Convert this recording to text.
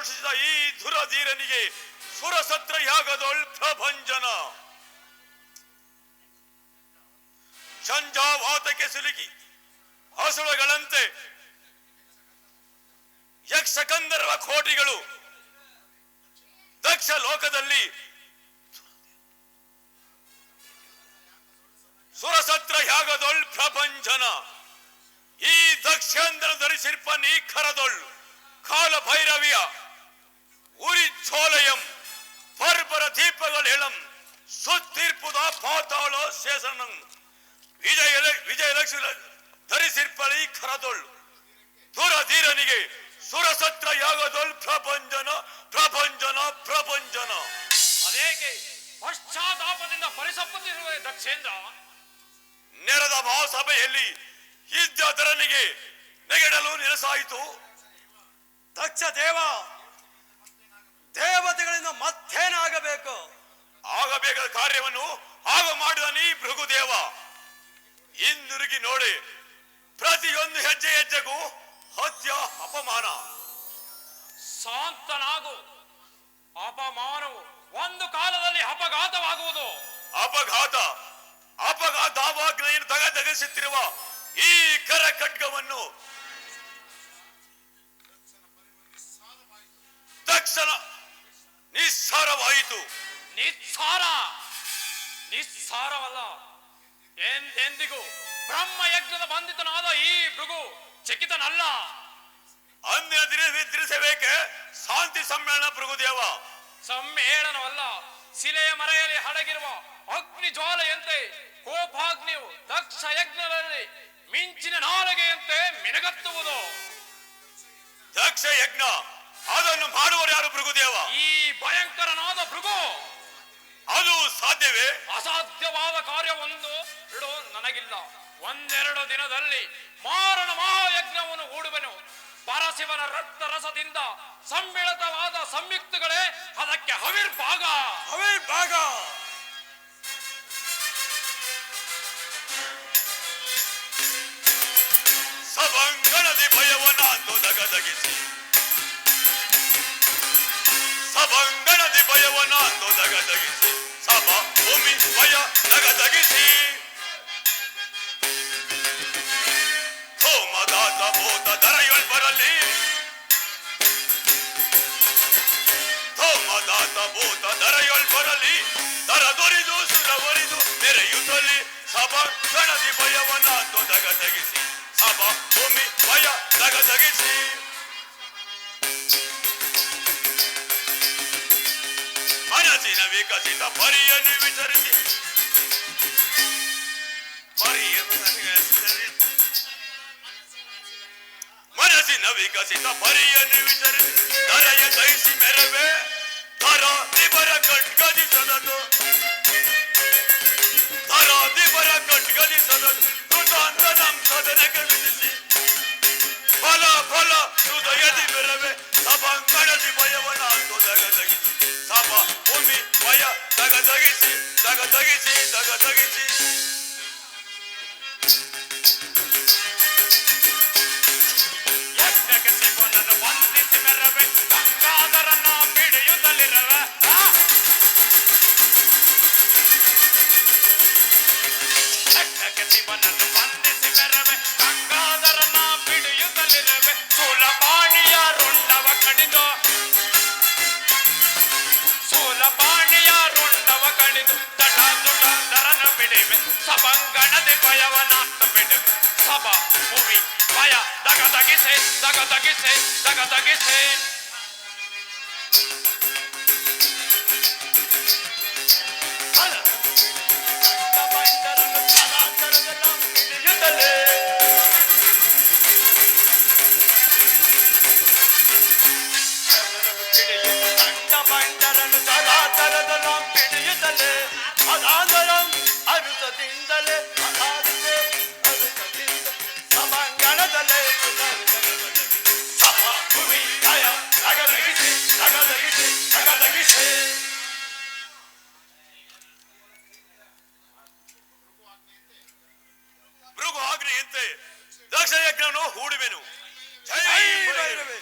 ಸೃಷ್ಟಿಸಿದ ಈ ಧುರಧೀರನಿಗೆ ಸುರಸತ್ರ ಯಾಗದೊಳ್ ಪ್ರಭಂಜನ. ಝಂಜಾವಾತಕ್ಕೆ ಸಿಲುಕಿ ಹಸುಳುಗಳಂತೆ ಯಕ್ಷಕಂದರ್ವ ಕೋಟಿಗಳು ದಕ್ಷ ಲೋಕದಲ್ಲಿ ಸುರಸತ್ರ ಯಾಗದೊಳ್ ಪ್ರಭಂಜನ. ಈ ದಕ್ಷೇಂದ್ರ ಧರಿಸಿರ್ಪ ನೀ ಖರದೊಳ್ ಕಾಲ ಭೈರವಿಯ ಉರಿ ಛೋಲಯಂ ಪರ್ಬರ ದೀಪಗಳ ಎಳಂ ಸುತ್ತೀರ್ಪುದ ಪಾತಾಳ ಶೇಷನಂ ವಿಜಯಲಕ್ಷ್ಮಿ ಧರಿಸಿರ್ಪಳಿ ಖರದೊಳ್ ಧುರಧೀರನಿಗೆ ಸುರಸತ್ರ ಯಾಗದೊಳ್ ಪ್ರಭಂಜನ ಪ್ರಭಂಜನ ಪ್ರಭಂಜನ. ಅದೇಕೆ ಪಶ್ಚಾತ್ತಾಪದಿಂದ ಪರಿಸಪ್ಪತ್ತಿರುವ ದಕ್ಷೇಂದ್ರ ನೆರೆದ ಮಹಾಸಭೆಯಲ್ಲಿ ಇದ್ದರನಿಗೆ ನೆಗೆಡಲು ನಿರಸಾಯಿತು. ದಕ್ಷ ದೇವ, ದೇವತೆಗಳಿಂದ ಮತ್ತೇನಾಗಬೇಕು? ಆಗಬೇಕಾದ ಕಾರ್ಯವನ್ನು ಆಗ ಮಾಡಿದ ನೀ ಭೃಗುದೇವ. ಹಿಂದಿರುಗಿ ನೋಡಿ, ಪ್ರತಿಯೊಂದು ಹೆಜ್ಜೆ ಹೆಜ್ಜೆಗೂ ಹತ್ಯ ಅಪಮಾನ. ಶಾಂತನಾಗು. ಅಪಮಾನವು ಒಂದು ಕಾಲದಲ್ಲಿ ಅಪಘಾತವಾಗುವುದು. ಅಪಘಾತವಾಗ್ನೆಯನ್ನು ತಗದಗಿಸುತ್ತಿರುವ ಈ ಕರ ಖಡ್ಗವನ್ನು ತಕ್ಷಣ ನಿಸ್ಸಾರವಾಯಿತು. ನಿಸ್ಸಾರವಲ್ಲ, ಎಂದಿಗೂ ಬ್ರಹ್ಮಯಜ್ಞದ ಬಂಧಿತನಾದ ಈ ಭೃಗು ಚಕಿತನಲ್ಲ. ಅಂದಿನ ತಿಳಿಸಬೇಕೆ ಶಾಂತಿ ಸಮ್ಮೇಳನ ಭೃಗುದೇವ. ಸಮ್ಮೇಳನವಲ್ಲ, ಶಿಲೆಯ ಮರೆಯಲ್ಲಿ ಅಡಗಿರುವ ಅಗ್ನಿ ಜ್ವಾಲೆಯಂತೆ ಕೋಪಾಗ್ನಿಯು ದಕ್ಷ ಯಜ್ಞದಲ್ಲಿ ಮಿಂಚಿನ ನಾಲಿಗೆಯಂತೆ ಮಿನಗತ್ತುವುದು. ದಕ್ಷ ಯಜ್ಞ ಅದನ್ನು ಮಾಡುವರು ಯಾರು ಭೃಗುದೇವ? ಈ ಭಯಂಕರನಾದ ಭೃಗು. ಅದು ಸಾಧ್ಯವೇ? ಅಸಾಧ್ಯವಾದ ಕಾರ್ಯವೊಂದು ನನಗಿಲ್ಲ. ಒಂದೆರಡು ದಿನದಲ್ಲಿ ಮಾರಣ ಮಹಾಯಜ್ಞವನ್ನು ಹೂಡುವೆನು. ಪರಶಿವನ ರಕ್ತ ರಸದಿಂದ ಸಮ್ಮಿಳಿತವಾದ ಸಂಯುಕ್ತಗಳೇ ಅದಕ್ಕೆ ಹವಿರ್ಭಾಗ. ಸಭಂಗಣದಿ ಭಯವನಾಂದು ದಗದಗಿಸಿ, ಸಭಂಗಣದಿ ಭಯವನಾಂದು ದಗದಗಿಸಿ, ಸಭಾ ಭೂಮಿ ಭಯ ದಗದಗಿಸಿ, ಸೋಮದಾತ ಭೂತ ದರೆಯೊಳ್ ಬರಲಿ, ಸೋಮದಾತ ಭೂತ ದರೆಯೊಳ್ ಬರಲಿ, ದರದೊರಿದು ಸುರವರಿದು ಮೆರೆಯುತ್ತಲಿ, ಸಭಂಗಣದಿ ಭಯವನಾಂದು ದಗದಗಿಸಿ, ಸಭಾ ಭೂಮಿ ಭಯ ದಗದಗಿಸಿ. ಮನಸ್ಸಿನ ವಿಕಸಿತ ಪರಿಯನ್ನು ವಿಚಾರಿಸಿ, ಮನಸ್ಸಿನ ವಿಕಸಿತ ಪರಿಯನ್ನು ವಿಚಾರಿಸಿ, ದರೆಯ ದಯಿಸಿ ಮೆರವೆ ಧರ ದಿಬರ ಖಡ್ಗದಿಸದದು, ಧರ ದಿಬರ ಖಡ್ಗದಿಸದದು, ಕೃತಾಂತ ನಂ ಸದನಕ್ಕೆ ವಿಧಿಸಿ, ಫಲ ಫಲ ಹೃದಯದಿ ಮೆರವೆ ಸಭಾಂಗಣದಿ ಭಯವನಾಂದು ದಗದಗಿಸಿ, ಸಭಾ ಭೂಮಿ ಭಯ ದಗದಗಿಸಿ ದಗದಗಿಸಿ ದಗದಗಿಸಿ. ಯಜ್ಞಕ್ಕೆ ಶಿವನನ್ನು ವಂದಿಸಿ ಮೆರವೆ ಗಂಗಾಧರನ ಪಿಡಿಯುತ್ತಲಿರವೆ. ಯಜ್ಞಕ್ಕೆ ಶಿವನನ್ನು ವಂದಿಸಿ ಮೆರವೆ ಗಂಗಾಧರನ ಪಿಡಿಯುತ್ತಲಿರವೆ. ಸೂಲಪಾಣಿಯ ರುಂಡವ ಕಡಿದು, ಸೂಲಪಾಣಿಯ ರುಂಡವ ಕಡಿದು ತಟ ತುಟ ದರನ ಬಿಡಿವೆ. ಸಭಂಗಣದಿ ಭಯವನಾಂದು ಬಿಡುವೆ. ಸಭಾ ಭೂಮಿ ಭಯ ದಗದಗಿಸೆ ದಗದಗಿಸೆ ದಗದಗಿಸೆ. ಬಂಡರನು ಸದಾತರದಲ್ಲ ಪಿಡಿಯುತ್ತಲೇ ಅದಾದರಂ ಅರುತದಿಂದಲೇ ಅದಾದತೆ ಅರುತದಿಂದ ಸಭಾಂಗಣದಲ್ಲೇ ಸಭಾ ಭೂಮಿ ಭಯ ದಗದಗಿಸೆ ದಗದಗಿಸೆ ದಗದಗಿಸೆ. ಭೃಗು ಆಜ್ಞೆಯಂತೆ ದಕ್ಷ ಯಜ್ಞವನ್ನು ಹೂಡುವೆನು. ಜೈ ಭೈರವೆ.